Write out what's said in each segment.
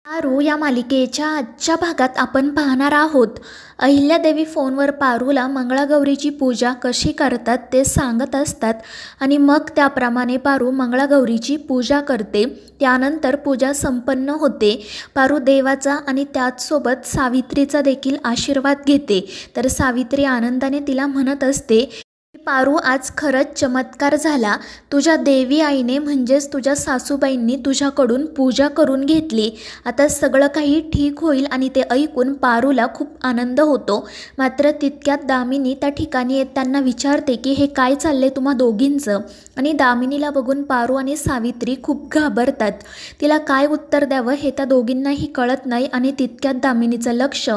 पारू या मालिकेच्या आजच्या भागात आपण पाहणार आहोत. अहिल्यादेवी फोनवर पारूला मंगळागौरीची पूजा कशी करतात ते सांगत असतात आणि मग त्याप्रमाणे पारू मंगळागौरीची पूजा करते. त्यानंतर पूजा संपन्न होते. पारू देवाचा आणि त्याचसोबत सावित्रीचा देखील आशीर्वाद घेते. तर सावित्री आनंदाने तिला म्हणत असते, पारू आज खरंच चमत्कार झाला. तुझ्या देवी आईने म्हणजेच तुझ्या सासूबाईंनी तुझ्याकडून पूजा करून घेतली. आता सगळं काही ठीक होईल. आणि ते ऐकून पारूला खूप आनंद होतो. मात्र तितक्यात दामिनी त्या ठिकाणी येताना विचारते की हे काय चाललंय तुम्हा दोघींचं. आणि दामिनीला बघून पारू आणि सावित्री खूप घाबरतात. तिला काय उत्तर द्यावं हे त्या दोघींनाही कळत नाही. आणि तितक्यात दामिनीचं लक्ष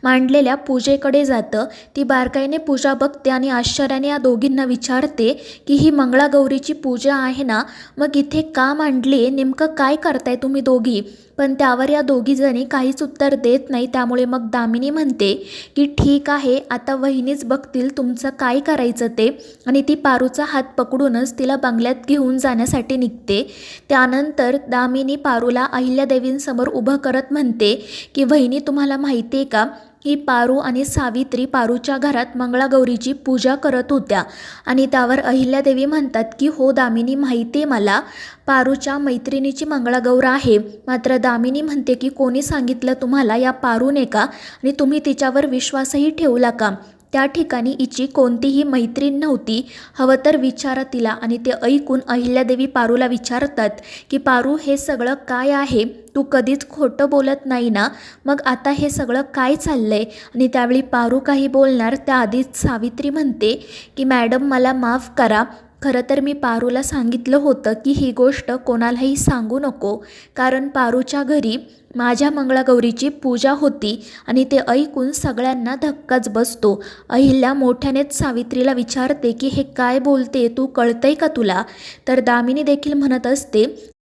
मांडलेल्या पूजेकडे जातं. ती बारकाईने पूजा बघते आणि आश्चर्याने या दोघींना विचारते की ही मंगळागौरीची पूजा आहे ना, मग इथे का मांडली, नेमकं काय करताय तुम्ही दोघी. पण त्यावर या दोघीजणी काहीच उत्तर देत नाही. त्यामुळे मग दामिनी म्हणते की ठीक आहे, आता वहिनीच बघतील तुमचं काय करायचं ते. आणि ती पारूचा हात पकडूनच तिला बंगल्यात घेऊन जाण्यासाठी निघते. त्यानंतर दामिनी पारूला अहिल्यादेवींसमोर उभं करत म्हणते की वहिनी, तुम्हाला माहिती आहे का, ही पारू आणि सावित्री पारूच्या घरात मंगळागौरीची पूजा करत होत्या. आणि त्यावर अहिल्यादेवी म्हणतात की हो दामिनी, माहिती आहे मला, पारूच्या मैत्रिणीची मंगळागौर आहे. मात्र दामिनी म्हणते की कोणी सांगितलं तुम्हाला, या पारूने का, आणि तुम्ही तिच्यावर विश्वासही ठेवला का. त्या ठिकाणी हिची कोणतीही मैत्रीण नव्हती, हवं तर विचारा तिला. आणि ते ऐकून अहिल्यादेवी पारूला विचारतात की पारू, हे सगळं काय आहे, तू कधीच खोटं बोलत नाही ना, मग आता हे सगळं काय चाललंय. आणि त्यावेळी पारू काही बोलणार त्याआधीच सावित्री म्हणते की मॅडम, मला माफ करा. खरं तर मी पारूला सांगितलं होतं की ही गोष्ट कोणालाही सांगू नको, कारण पारूच्या घरी माझ्या मंगळागौरीची पूजा होती. आणि ते ऐकून सगळ्यांना धक्काच बसतो. अहिल्या मोठ्यानेच सावित्रीला विचारते की हे काय बोलते तू, कळतंय का तुला. तर दामिनी देखील म्हणत असते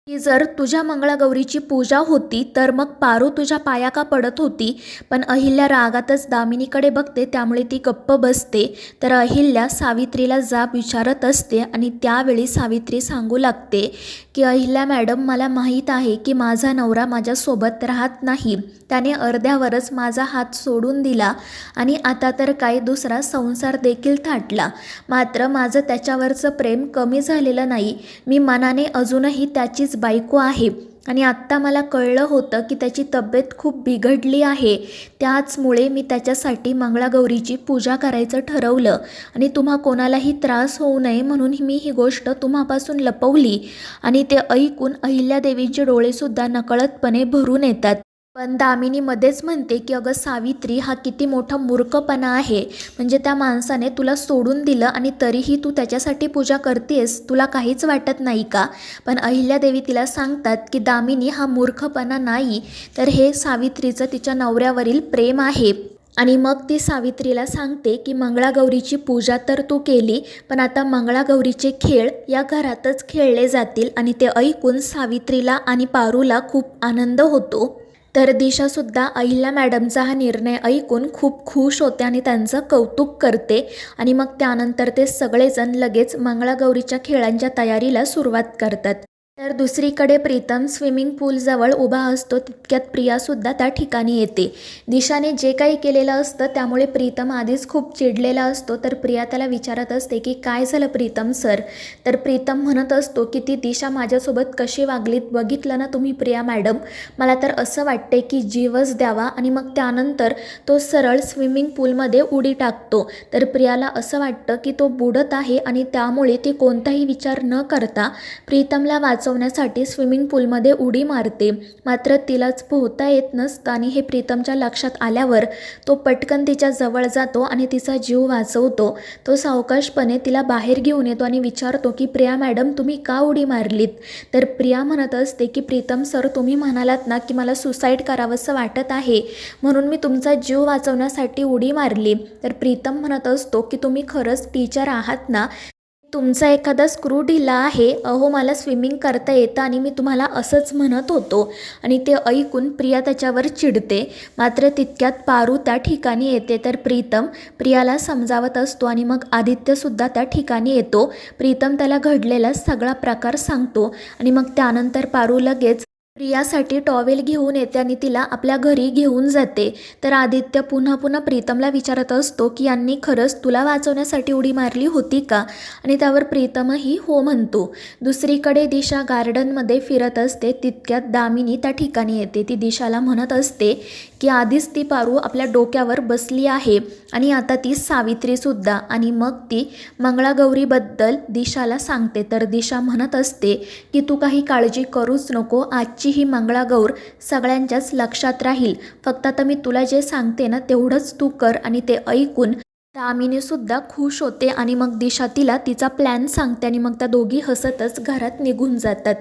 की जर तुझ्या मंगळागौरीची पूजा होती तर मग पारू तुझ्या पाया का पडत होती. पण अहिल्या रागातच दामिनीकडे बघते, त्यामुळे ती गप्प बसते. तर अहिल्या सावित्रीला जाब विचारत असते. आणि त्यावेळी सावित्री सांगू लागते की अहिल्या मॅडम, मला माहीत आहे की माझा नवरा माझ्यासोबत राहत नाही. त्याने अर्ध्यावरच माझा हात सोडून दिला आणि आता तर काही दुसरा संसार देखील थाटला. मात्र माझं त्याच्यावरचं प्रेम कमी झालेलं नाही. मी मनाने अजूनही त्याचीच बायको आहे. आणि आत्ता मला कळलं होतं की त्याची तब्येत खूप बिघडली आहे. त्याचमुळे मी त्याच्यासाठी मंगळागौरीची पूजा करायचं ठरवलं. आणि तुम्हा कोणालाही त्रास होऊ नये म्हणून मी ही गोष्ट तुम्हापासून लपवली. आणि ते ऐकून अहिल्यादेवींचे डोळेसुद्धा नकळतपणे भरून येतात. पण दामिनी मध्येच म्हणते की अगं सावित्री, हा किती मोठा मूर्खपणा आहे. म्हणजे त्या माणसाने तुला सोडून दिलं आणि तरीही तू त्याच्यासाठी पूजा करतेस, तुला काहीच वाटत नाही का. पण अहिल्यादेवी तिला सांगतात की दामिनी, हा मूर्खपणा नाही, तर हे सावित्रीचं तिच्या नवऱ्यावरील प्रेम आहे. आणि मग ती सावित्रीला सांगते की मंगळागौरीची पूजा तर तू केली, पण आता मंगळागौरीचे खेळ या घरातच खेळले जातील. आणि ते ऐकून सावित्रीला आणि पारूला खूप आनंद होतो. तर दिशासुद्धा अहिल्या मॅडमचा हा निर्णय ऐकून खूप खुश होते आणि त्यांचं कौतुक करते. आणि मग त्यानंतर ते सगळेजण लगेच मंगळागौरीच्या खेळांच्या तयारीला सुरुवात करतात. तर दुसरीकडे प्रीतम स्विमिंग पूलजवळ उभा असतो. तितक्यात प्रियासुद्धा त्या ठिकाणी येते. दिशाने जे काही केलेलं असतं त्यामुळे प्रीतम आधीच खूप चिडलेला असतो. तर प्रिया त्याला विचारत असते की काय झालं प्रीतम सर. तर प्रीतम म्हणत असतो की ती दिशा माझ्यासोबत कशी वागलीत बघितलं ना तुम्ही प्रिया मॅडम. मला तर असं वाटते की जीवच द्यावा आणि मग त्यानंतर तो सरळ स्विमिंग पूलमध्ये उडी टाकतो. तर प्रियाला असं वाटतं की तो बुडत आहे आणि त्यामुळे ती कोणताही विचार न करता प्रीतमला वाचवण्यासाठी स्विमिंग पूलमध्ये उडी मारते. मात्र तिलाच पोहता येत नसतं आणि हे प्रीतमच्या लक्षात आल्यावर तो पटकन तिच्या जवळ जातो आणि तिचा जीव वाचवतो. तो सावकाशपणे तिला बाहेर घेऊन येतो आणि विचारतो की प्रिया मॅडम, तुम्ही का उडी मारलीत. तर प्रिया म्हणत असते की प्रीतम सर, तुम्ही म्हणालात ना की मला सुसाईड करावंसं वाटत आहे, म्हणून मी तुमचा जीव वाचवण्यासाठी उडी मारली. तर प्रीतम म्हणत असतो की तुम्ही खरंच टीचर आहात ना, तुमचा एखादा स्क्रू ढिला आहे. अहो, मला स्विमिंग करता येतं आणि मी तुम्हाला असंच म्हणत होतो. आणि ते ऐकून प्रिया त्याच्यावर चिडते. मात्र तितक्यात पारू त्या ठिकाणी येते. तर प्रीतम प्रियाला समजावत असतो आणि मग आदित्यसुद्धा त्या ठिकाणी येतो. प्रीतम त्याला घडलेला सगळा प्रकार सांगतो आणि मग त्यानंतर पारू लगेच प्रियासाठी टॉवेल घेऊन येते आणि तिला आपल्या घरी घेऊन जाते. तर आदित्य पुन्हा पुन्हा प्रीतमला विचारत असतो की यांनी खरंच तुला वाचवण्यासाठी उडी मारली होती का, आणि त्यावर प्रीतमही हो म्हणतो. दुसरीकडे दिशा गार्डनमध्ये फिरत असते. तितक्यात दामिनी त्या ठिकाणी येते. ती दिशाला म्हणत असते की आधीच ती पारू आपल्या डोक्यावर बसली आहे आणि आता ती सावित्रीसुद्धा. आणि मग ती मंगळागौरीबद्दल दिशाला सांगते. तर दिशा म्हणत असते की तू काही काळजी करूच नको, आजची ही मंगळागौर सगळ्यांच्याच लक्षात राहील. फक्त आता मी तुला जे सांगते ना तेवढंच तू कर. आणि ते ऐकून दामिनीसुद्धा खुश होते आणि मग दिशा तिला तिचा प्लॅन सांगते आणि मग त्या दोघी हसतच घरात निघून जातात.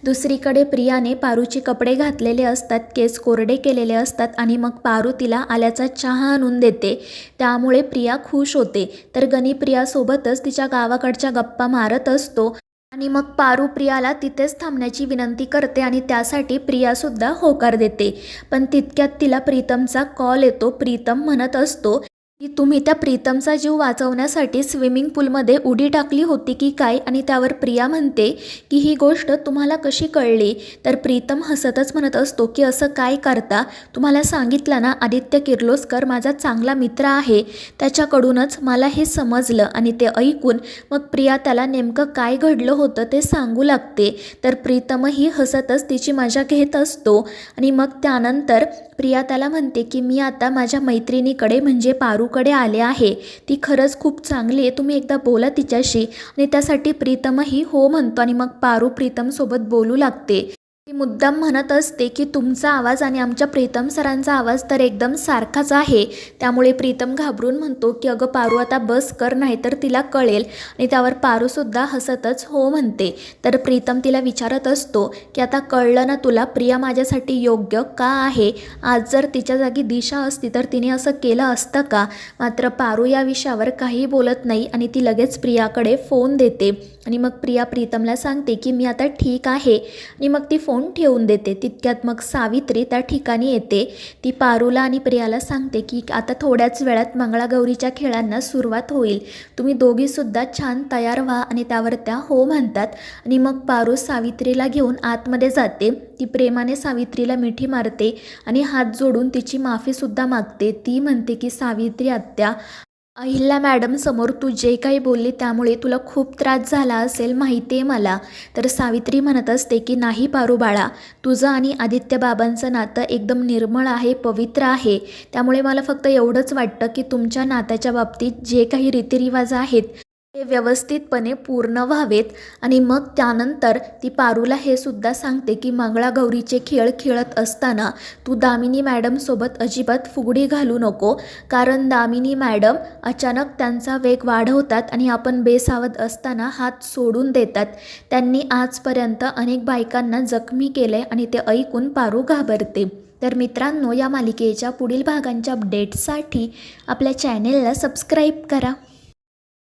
दुसरीकडे प्रियाने पारूचे कपडे घातलेले असतात, केस कोरडे केलेले असतात आणि मग पारू तिला आल्याचा चहा आणून देते. त्यामुळे प्रिया खुश होते. तर गणी प्रियासोबतच तिच्या गावाकडच्या गप्पा मारत असतो आणि मग पारू प्रियाला तिथेच थांबण्याची विनंती करते आणि त्यासाठी प्रियासुद्धा होकार देते. पण तितक्यात तिला प्रीतमचा कॉल येतो. प्रीतम म्हणत असतो की तुम्ही त्या प्रीतमचा जीव वाचवण्यासाठी स्विमिंग पूलमध्ये उडी टाकली होती की काय. आणि त्यावर प्रिया म्हणते की ही गोष्ट तुम्हाला कशी कळली. तर प्रीतम हसतच म्हणत असतो की असं काय करता, तुम्हाला सांगितलं ना आदित्य किर्लोस्कर माझा चांगला मित्र आहे, त्याच्याकडूनच मला हे समजलं. आणि ते ऐकून मग प्रिया त्याला नेमकं काय घडलं होतं ते सांगू लागते. तर प्रीतमही हसतच तिची मजा घेत असतो. आणि मग त्यानंतर प्रिया त्याला म्हणते की मी आता माझ्या मैत्रिणीकडे म्हणजे पारूकडे आले आहे. ती खरंच खूप चांगली आहे, तुम्ही एकदा बोला तिच्याशी. आणि त्यासाठी प्रीतमही हो म्हणतो आणि मग पारू प्रीतमसोबत बोलू लागते. ती मुद्दाम म्हणत असते की तुमचा आवाज आणि आमच्या प्रीतम सरांचा आवाज तर एकदम सारखाच आहे. त्यामुळे प्रीतम घाबरून म्हणतो की अगं पारू आता बस कर, नाही तर तिला कळेल. आणि त्यावर पारूसुद्धा हसतच हो म्हणते. तर प्रीतम तिला विचारत असतो की आता कळलं ना तुला प्रिया माझ्यासाठी योग्य का आहे. आज जर तिच्या जागी दिशा असती तर तिने असं केलं असतं का. मात्र पारू या विषयावर काही बोलत नाही आणि ती लगेच प्रियाकडे फोन देते. आणि मग प्रिया प्रीतमला सांगते की मी आता ठीक आहे आणि मग ती फोन ठेवून देते. तितक्यात मग सावित्री त्या ठिकाणी येते. ती पारूला आणि प्रियाला सांगते की आता थोड्याच वेळात मंगळागौरीच्या खेळांना सुरुवात होईल, तुम्ही दोघीसुद्धा छान तयार व्हा. आणि त्यावर त्या हो म्हणतात. आणि मग पारू सावित्रीला घेऊन आतमध्ये जाते. ती प्रेमाने सावित्रीला मिठी मारते आणि हात जोडून तिची माफीसुद्धा मागते. ती म्हणते की सावित्री आत्या, अहिल्या मॅडम समोर तू जे काही बोलली त्यामुळे तुला खूप त्रास झाला असेल माहिती आहे मला. तर सावित्री म्हणत असते की नाही पारू बाळा, तुझं आणि आदित्य बाबांचं नातं एकदम निर्मळ आहे, पवित्र आहे. त्यामुळे मला फक्त एवढंच वाटतं की तुमच्या नात्याच्या बाबतीत जे काही रीतिरिवाज आहेत ते व्यवस्थितपणे पूर्ण व्हावेत. आणि मग त्यानंतर ती पारूला हे सुद्धा सांगते की मंगळागौरीचे खेळ खेळत असताना तू दामिनी मॅडमसोबत अजिबात फुगडी घालू नको, कारण दामिनी मॅडम अचानक त्यांचा वेग वाढवतात आणि आपण बेसावध असताना हात सोडून देतात. त्यांनी आजपर्यंत अनेक बायकांना जखमी केले. आणि ते ऐकून पारू घाबरते. तर मित्रांनो, या मालिकेच्या पुढील भागांच्या अपडेट्ससाठी आपल्या चॅनेलला सबस्क्राईब करा.